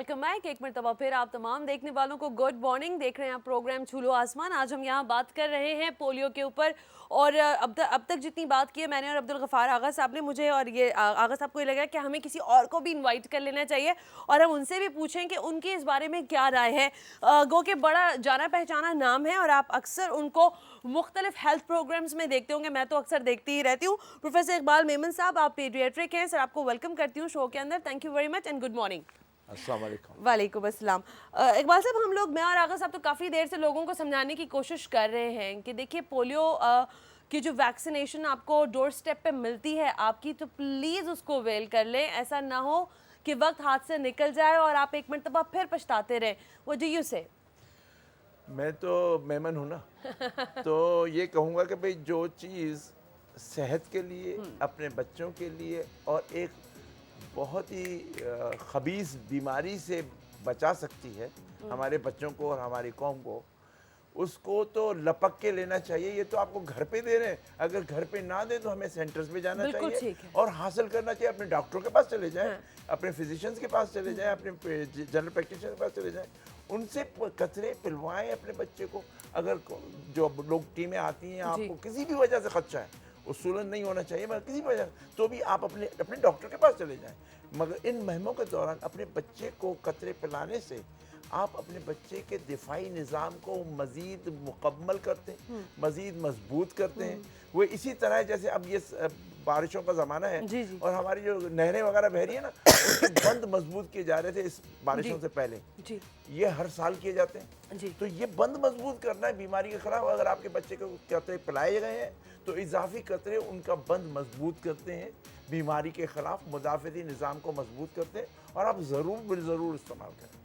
Welcome back. एक मरतबा फिर आप तमाम देखने वालों को गुड मॉर्निंग। देख रहे हैं आप प्रोग्राम छूलो आसमान। आज हम यहाँ बात कर रहे हैं पोलियो के ऊपर और अब तक जितनी बात की है मैंने और अब्दुल गफ़ार आगा साहब ने, मुझे और ये आगा साहब को ये लगा कि हमें किसी और को भी इनवाइट कर लेना चाहिए और हम उनसे भी पूछें कि उनकी इस बारे में क्या राय है। गो के बड़ा जाना पहचाना नाम है और आप अक्सर उनको मुख्तलिफ हेल्थ प्रोग्राम्स में देखते होंगे। मैं तो अक्सर देखती ही रहती हूँ। प्रोफेसर इकबाल मेमन साहब, आप पीडियाट्रिक हैं। सर, आपको वेलकम करती हूँ शो के अंदर। Thank you very much and good morning. वालेकुम अस्सलाम। इकबाल साहब, हम लोग, मैं और आगा साहब तो काफ़ी देर से लोगों को समझाने की कोशिश कर रहे हैं कि देखिए पोलियो की जो वैक्सीनेशन आपको डोर स्टेप पे मिलती है आपकी, तो प्लीज़ उसको अवेल कर लें। ऐसा ना हो कि वक्त हाथ से निकल जाए और आप एक मरतबा फिर पछताते रहें। व्हाट डू यू से? मैं तो मेमन हूँ ना तो ये कहूँगा कि भाई जो चीज़ सेहत के लिए, अपने बच्चों के लिए और एक बहुत ही खबीस बीमारी से बचा सकती है हमारे बच्चों को और हमारी कौम को, उसको तो लपक के लेना चाहिए। ये तो आपको घर पे दे रहे हैं, अगर घर पे ना दे तो हमें सेंटर्स पे जाना चाहिए और हासिल करना चाहिए। अपने डॉक्टरों के पास चले जाएं, अपने फिजिशियंस के पास चले जाएं, अपने जनरल प्रैक्टिशनर के पास चले जाएं, उनसे कचरे पिलवाएं अपने बच्चे को। अगर जो लोग टीमें आती हैं, आपको किसी भी वजह से खदशा है, उसूलन नहीं होना चाहिए, मगर किसी वजह तो भी आप अपने डॉक्टर के पास चले जाएं। मगर इन मुहिमों के दौरान अपने बच्चे को कतरे पिलाने से आप अपने बच्चे के दिफाई निज़ाम को मज़ीद मुकम्मल करते हैं, मज़ीद मजबूत करते हैं। वो इसी तरह जैसे अब ये बारिशों का ज़माना है और हमारी जो नहरें वगैरह बह रही है ना, उनके बंद मजबूत किए जा रहे थे इस बारिशों से पहले, ये हर साल किए जाते हैं। तो ये बंद मजबूत करना है बीमारी के खिलाफ। अगर आपके बच्चे को कतरे पिलाए गए हैं तो इजाफी कतरे उनका बंद मजबूत करते हैं, बीमारी के खिलाफ मुदाफ़ती निज़ाम को मजबूत करते हैं, और आप ज़रूर इस्तेमाल करें।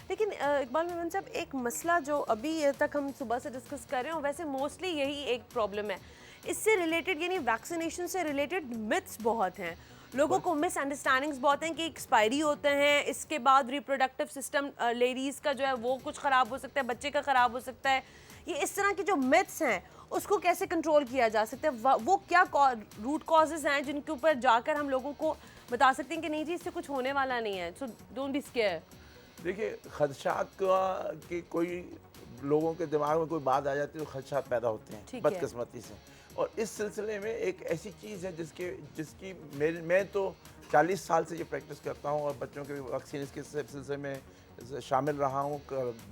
लेकिन इकबाल मेमन साहब, एक मसला जो अभी तक हम सुबह से डिस्कस कर रहे हैं, वैसे मोस्टली यही एक प्रॉब्लम है इससे रिलेटेड, यानी वैक्सीनेशन से रिलेटेड मिथ्स बहुत हैं। लोगों को मिसअंडरस्टैंडिंग्स बहुत हैं कि एक्सपायरी होते हैं, इसके बाद रिप्रोडक्टिव सिस्टम लेडीज़ का जो है वो कुछ ख़राब हो सकता है, बच्चे का ख़राब हो सकता है। ये इस तरह की जो मिथ्स हैं उसको कैसे कंट्रोल किया जा सकता है? वो क्या रूट कॉजेज़ हैं जिनके ऊपर जाकर हम लोगों को बता सकते हैं कि नहीं जी इससे कुछ होने वाला नहीं है, सो डोंट बी स्केयर? देखिए, खदशात का कि कोई लोगों के दिमाग में कोई बात आ जाती है तो खदशात पैदा होते हैं बदकिस्मती से। और इस सिलसिले में एक ऐसी चीज़ है जिसकी मैं तो 40 साल से ये प्रैक्टिस करता हूँ और बच्चों के वैक्सीन के सिलसिले में शामिल रहा हूँ,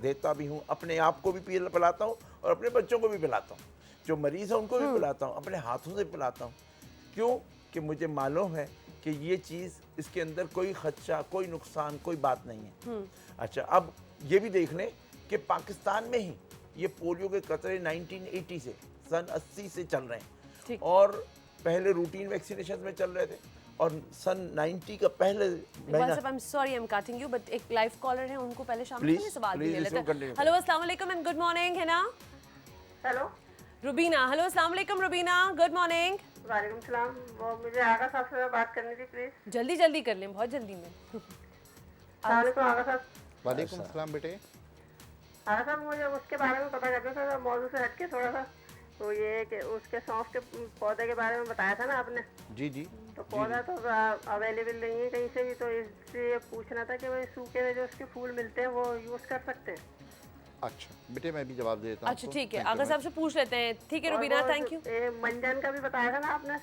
देता भी हूँ, अपने आप को भी पिलाता हूँ और अपने बच्चों को भी पिलाता हूँ, जो मरीज़ है उनको भी पिलाता हूँ, अपने हाथों से पिलाता हूँ। क्यों? कि मुझे मालूम है कि ये चीज़, इसके अंदर कोई खदशा, कोई नुकसान, कोई बात नहीं है। अच्छा, अब ये भी देख लें कि पाकिस्तान में ही ये पोलियो के कतरे 1980 से, सन 80 से चल रहे हैं और पहले रूटीन वैक्सीनेशन में चल रहे थे और सन 90 का पहले महीना। I'm sorry I'm cutting you, but एक लाइव कॉलर है, उनको पहले शामिल करने सवाल भी ले लेते हैं। हेलो, अस्सलाम वालेकुम एंड गुड मॉर्निंग। है ना? हेलो रुबीना। हेलो, अस्सलाम वालेकुम रुबीना, गुड मॉर्निंग। वालेकुम सलाम। वो मुझे आगा साहब से बात करनी थी प्लीज। जल्दी कर लें, बहुत जल्दी में। वालेकुम आगा साहब। वालेकुम सलाम बेटे। आगा साहब, मुझे उसके बारे में पता करना था, मौजूद से हटके थोड़ा सा। तो ये कि उसके सौंफ के पौधे के बारे में बताया था ना आपने। जी। तो पौधा तो अवेलेबल नहीं है कहीं से भी, तो इससे पूछना था कि भाई सूखे में जो उसके फूल मिलते हैं वो यूज़ कर सकते हैं? अच्छा बेटे, मैं भी जवाब देता हूँ। अच्छा ठीक है, आगा साहब से पूछ लेते हैं। ठीक है रुबीना, थैंक यू। मंजन का भी बताया था ना आपने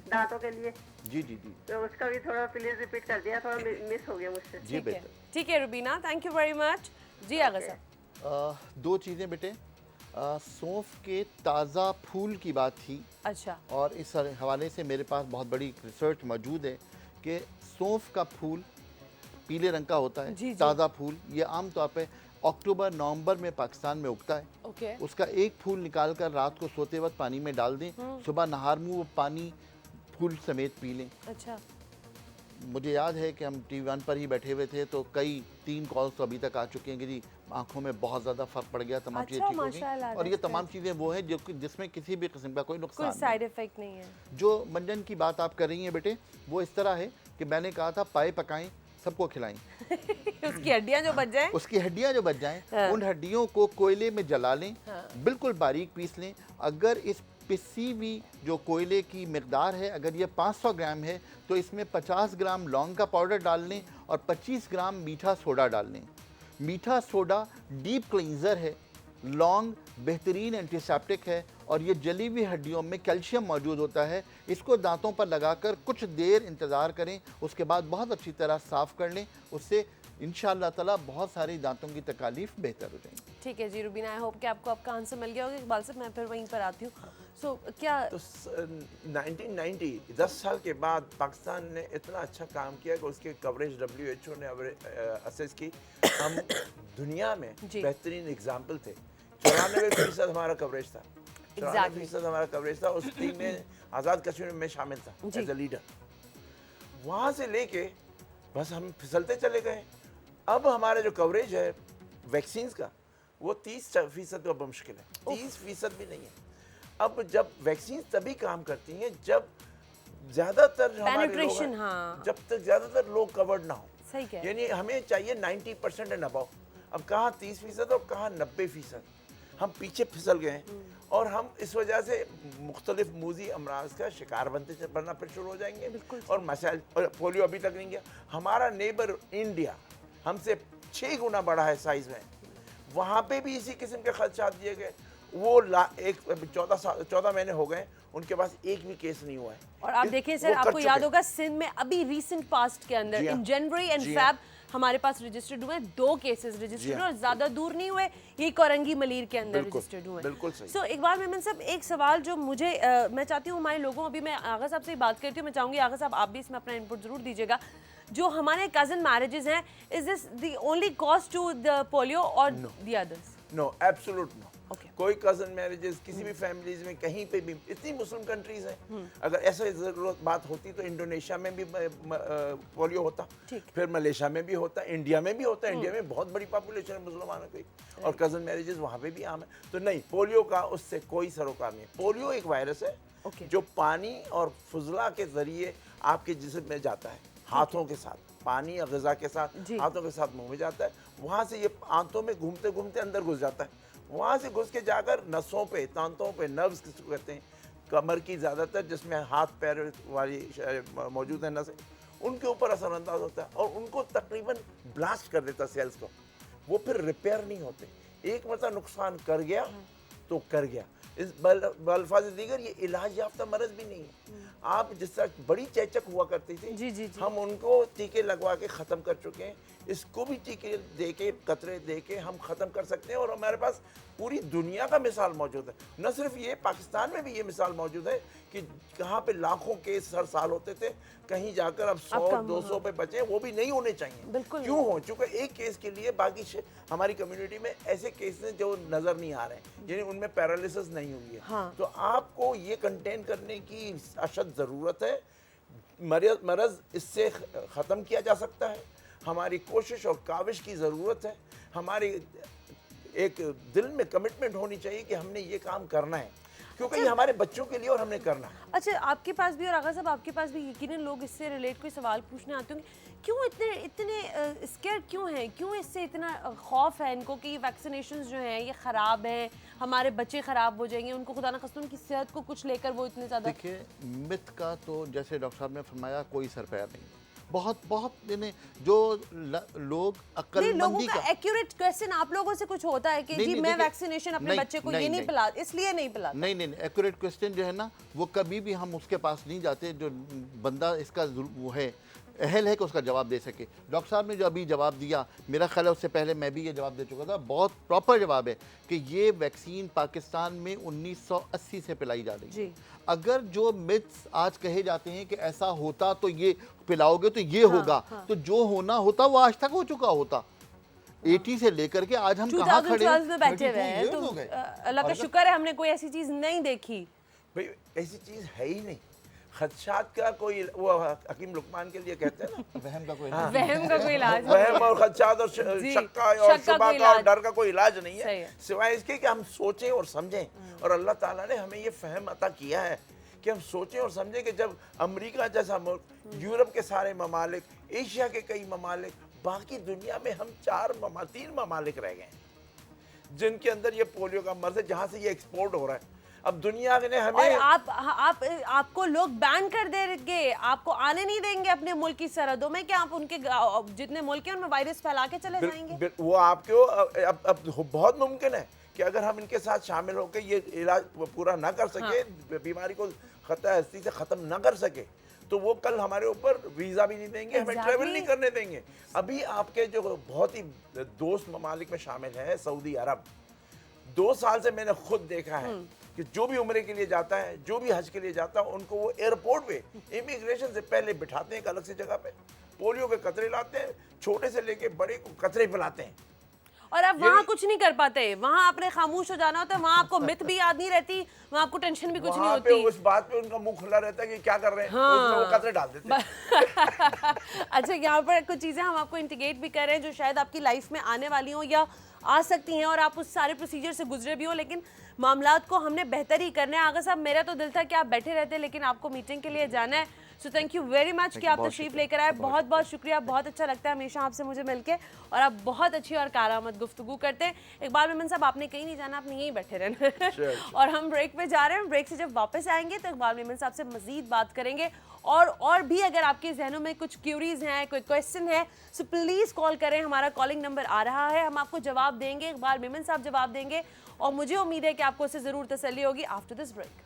दांतों के लिए। जी। तो उसका भी थोड़ा प्लीज रिपीट कर दिया, थोड़ा मिस हो गया मुझसे। जी बेटे। ठीक है Rubina, thank you very much. जी आगा साहब। दो चीज़ें बेटे, सौंफ के ताज़ा फूल की बात थी। अच्छा। और इस हवाले से मेरे पास बहुत बड़ी रिसर्च मौजूद है कि सौंफ का फूल पीले रंग का होता है। ताज़ा फूल ये आमतौर पे अक्टूबर नवंबर में पाकिस्तान में उगता है। उसका एक फूल निकाल कर रात को सोते वक्त पानी में डाल दें, सुबह नहार मुँह वो पानी फूल समेत पी लें। अच्छा। मुझे याद है कि हम TV1 पर ही बैठे हुए थे तो कई 3 कॉल्स तो अभी तक आ चुके हैं कि जी आंखों में बहुत ज़्यादा फ़र्क पड़ गया, तमाम चीज़ें ठीक हो गई। और ये तमाम चीज़ें वो हैं जो जिसमें किसी भी किस्म का कोई नुकसान, कोई साइड इफेक्ट नहीं है। जो मंजन की बात आप कर रही हैं बेटे, वो इस तरह है कि मैंने कहा था पाए पकाएं सबको खिलाएं। उसकी हड्डियां जो बच जाएं, उन हड्डियों को कोयले में जला लें, बिल्कुल बारीक पीस लें। अगर इस पिसी हुई जो कोयले की मकदार है, अगर ये 500 ग्राम है तो इसमें 50 ग्राम लौंग का पाउडर डाल लें और 25 ग्राम मीठा सोडा डाल लें। मीठा सोडा डीप क्लींजर है, लौंग बेहतरीन एंटीसेप्टिक है और ये जली हुई हड्डियों में कैल्शियम मौजूद होता है। इसको दांतों पर लगाकर कुछ देर इंतज़ार करें, उसके बाद बहुत अच्छी तरह साफ़ कर लें। उससे इंशाअल्लाह ताला बहुत सारी दांतों की तकालीफ बेहतर हो जाएंगी। ठीक है जी रुबीना, आई होप कि आपको आपका आंसर मिल गया होगा। इकबाल साहब मैं फिर वहीं पर आती हूँ। सो क्या तो 1990 10 साल के बाद पाकिस्तान ने इतना अच्छा काम किया कि उसकी कवरेज WHO ने असेस की। हम दुनिया में जी। बेहतरीन एग्जाम्पल थे। 94% हमारा कवरेज था। Exactly. 94% हमारा कवरेज था। उस टीम में आज़ाद कश्मीर में शामिल था जी। As a leader. वहाँ से लेके बस हम फिसलते चले गए। अब हमारा जो कवरेज है वैक्सीन्स का वो 30% तो अब मुश्किल है, 30% भी नहीं है। अब जब वैक्सीन तभी काम करती हैं जब ज़्यादातर हमारे लोग Penetration, हैं, हाँ। जब तक ज़्यादातर लोग कवर्ड ना हो। सही कह रहे हैं। यानी हमें चाहिए 90% एंड अबव। अब कहाँ 30% और कहाँ 90%। हम पीछे फिसल गए हैं और हम इस वजह से मुख्तलिफ मूजी अमराज का शिकार बनना फिर शुरू हो जाएंगे। बिल्कुल। और मसाइल, और पोलियो अभी तक नहीं गया। हमारा नेबर इंडिया हमसे 6 गुना बड़ा है साइज में, वहाँ पे भी इसी किस्म के खदशात दिए गए। वो 14 महीने हो गए, उनके पास एक भी केस नहीं हुआ है। और आप देखिए सर, वो कर आपको चुके याद हैं। होगा सिंध में अभी रीसेंट पास्ट के अंदर जी हाँ। इन जनवरी एंड जी हाँ। फेब हमारे पास रजिस्टर्ड हुए 2 केसेस जी रजिस्टर्ड हाँ। हुए और ज्यादा दूर नहीं हुए, ये कोरंगी मलीर के अंदर बिल्कुल, रजिस्टर्ड हुए। बिल्कुल सही। सो इकबाल मेमन साहब, एक सवाल जो मुझे मैं चाहती हूँ हमारे लोगों, अभी मैं आगा साहब से ही बात करती हूँ, मैं चाहूँगी आगा साहब आप भी इसमें अपना इनपुट जरूर दीजिएगा। जो हमारे कजन मैरिजेस हैं, is this the only cause to the polio और the others? No, absolute no. Okay. कोई कजन मैरिजेस किसी भी फैमिलीज में कहीं पे भी, इतनी मुस्लिम कंट्रीज हैं, अगर ऐसा जरूरत बात होती तो इंडोनेशिया में भी पोलियो होता, ठीक। फिर मलेशिया में भी होता, इंडिया में भी होता। इंडिया में बहुत बड़ी पॉपुलेशन है मुसलमानों की और कजन मैरिजेस वहाँ पे भी आम है। तो नहीं, पोलियो का उससे कोई सरोकार नहीं है। पोलियो एक वायरस है Okay. जो पानी और फुजला के जरिए आपके जिस्म में जाता है, हाथों के साथ, पानी या ग़िज़ा के साथ जी। हाथों के साथ मुंह में जाता है। वहाँ से ये आंतों में घूमते घूमते अंदर घुस जाता है। वहाँ से घुस के जाकर नसों पे, तांतों पे, नर्व्स किसको कहते हैं, कमर की ज़्यादातर जिसमें हाथ पैर वाली मौजूद है नसें, उनके ऊपर असरअंदाज होता है और उनको तकरीबन ब्लास्ट कर देता सेल्स को। वो फिर रिपेयर नहीं होते। एक मतलब नुकसान कर गया तो कर गया। इस बल्फाज दीगर ये इलाज याफ्ता मरज भी नहीं है। आप जिस तरह बड़ी चेचक हुआ करती थी, जी, जी, जी। हम उनको टीके लगवा के ख़त्म कर चुके हैं। इसको भी टीके दे के, कतरे दे के हम ख़त्म कर सकते हैं। और हमारे पास पूरी दुनिया का मिसाल मौजूद है। न सिर्फ ये, पाकिस्तान में भी ये मिसाल मौजूद है कि कहाँ पे लाखों केस हर साल होते थे, कहीं जाकर अब 100-200 पे बचे, वो भी नहीं होने चाहिए। बिल्कुल क्यों हो चुके एक केस के लिए बाकी हमारी कम्युनिटी में ऐसे केस हैं जो नज़र नहीं आ रहे हैं, यानी उनमें पैरालिसिस नहीं हुई है। हाँ। तो आपको ये कंटेन करने की अशद ज़रूरत है। मरज़ इससे ख़त्म किया जा सकता है। हमारी कोशिश और काविश की ज़रूरत है। हमारी एक दिल में कमिटमेंट होनी चाहिए कि हमने ये काम करना है, क्योंकि ये हमारे बच्चों के लिए और हमने करना है। अच्छा, आपके पास भी और आगा साहब आपके पास भी यकीनन लोग इससे रिलेट कोई सवाल पूछने आते होंगे, क्यों इतने स्केयर क्यों हैं, क्यों इससे इतना खौफ है इनको कि वैक्सीनेशंस जो हैं ये ख़राब हैं, हमारे बच्चे ख़राब हो जाएंगे, उनको खुदा न खास्ता उनकी सेहत को कुछ लेकर वो इतने ज़्यादा। देखिए, मिथ का तो जैसे डॉक्टर साहब ने फरमाया कोई सर पैर नहीं। बहुत यानी जो लोग नहीं, अक्लमंदी लोगों का का एक्यूरेट क्वेश्चन आप लोगों से कुछ होता है कि नहीं, जी नहीं, मैं देखिए, वैक्सीनेशन अपने नहीं, बच्चे को नहीं, ये नहीं नहीं। पिला, इसलिए नहीं पिला। नहीं, एक्यूरेट क्वेश्चन जो है ना, वो कभी भी हम उसके पास नहीं जाते जो बंदा इसका वो है, अहल है कि उसका जवाब दे सके। डॉक्टर साहब ने जो अभी जवाब दिया, मेरा ख्याल है उससे पहले मैं भी ये जवाब दे चुका था, बहुत प्रॉपर जवाब है कि ये वैक्सीन पाकिस्तान में 1980 से पिलाई जा रही है। अगर जो मिथ्स आज कहे जाते हैं कि ऐसा होता तो ये पिलाओगे तो ये होगा, तो जो होना होता वो आज तक हो चुका होता। 80 से लेकर के आज हम कहाँ खड़े 2012 में बैठे 32 हुए हैं, years तो हो गए। अल्लाह का शुक्र है हमने कोई ऐसी चीज़ नहीं देखी। भाई ऐसी चीज़ है ही नहीं। खदशात का कोई, वो हकीम लुकमान के लिए कहते हैं ना, वहम का कोई वहम का कोई इलाज वहम और खदशात और जी, शक और शक का शुबा कोई का और इलाज। डर का कोई इलाज नहीं सही है, है। सिवाय इसके कि हम सोचें और समझें। और अल्लाह ताला ने हमें ये फहम अता किया है कि हम सोचें और समझें कि जब अमेरिका जैसा मुल्क, यूरोप के सारे ममालिक, एशिया के कई ममालिक, बाकी दुनिया में हम 3 ममालिक रह गए हैं जिनके अंदर ये पोलियो का मर्ज है, जहाँ से ये एक्सपोर्ट हो रहा है। अब दुनिया ने और हमें आपको लोग बैन कर देंगे, आपको आने नहीं देंगे अपने मुल्क की सरहदों में, क्या आप उनके जितने मुल्क हैं उनमें वायरस फैला के चले जाएंगे? वो आपको अब बहुत मुमकिन है कि अगर हम इनके साथ शामिल होकर ये इलाज पूरा ना कर सके, बीमारी को खतरा हस्ती से ख़त्म ना कर सके, तो वो कल हमारे ऊपर वीज़ा भी नहीं देंगे, हमें ट्रेवल नहीं करने देंगे। अभी आपके जो बहुत ही दोस्त ममालिक में शामिल है सऊदी अरब, 2 साल से मैंने खुद देखा है कि जो भी उम्रे के लिए जाता है, जो भी हज के लिए जाता है, उनको वो एयरपोर्ट पे इमिग्रेशन से पहले बिठाते हैं एक अलग सी जगह पे, पोलियो के कतरे लाते हैं, छोटे से लेके बड़े को कतरे पिलाते हैं। और अब वहाँ कुछ नहीं कर पाते, वहाँ आपने खामोश हो जाना होता है, वहाँ आपको मिथ भी याद नहीं रहती, वहाँ आपको टेंशन भी कुछ नहीं होती। उस बात पे उनका मुंह खुला रहता है कि क्या कर रहे हैं, उसमें वो कतरे डाल देते हैं। अच्छा, यहाँ पर कुछ चीज़ें हम आपको इंटीग्रेट भी कर रहे हैं जो शायद आपकी लाइफ में आने वाली हो या आ सकती हैं और आप उस सारे प्रोसीजर से गुजरे भी हो, लेकिन मामलात को हमने बेहतर ही करना है। आगा साहब, मेरा तो दिल था कि आप बैठे रहते, लेकिन आपको मीटिंग के लिए जाना है। So thank you very much कि आप तशरीफ लेकर आए, बहुत बहुत शुक्रिया, बहुत अच्छा लगता है हमेशा आपसे मुझे मिलके, और आप बहुत अच्छी और कारआमद गुफ्तगू करते हैं। इकबाल मेमन साहब, आपने कहीं नहीं जाना, आपने यहीं बैठे रहना। और हम ब्रेक पे जा रहे हैं, ब्रेक से जब वापस आएंगे तो इकबाल मेमन साहब से मजीद बात करेंगे, और भी अगर आपके जहनों में कुछ क्यूरीज हैं, कोई क्वेश्चन है, सो प्लीज़ कॉल करें, हमारा कॉलिंग नंबर आ रहा है, हम आपको जवाब देंगे, इकबाल मेमन साहब जवाब देंगे, और मुझे उम्मीद है कि आपको उससे ज़रूर तसल्ली होगी आफ्टर दिस ब्रेक।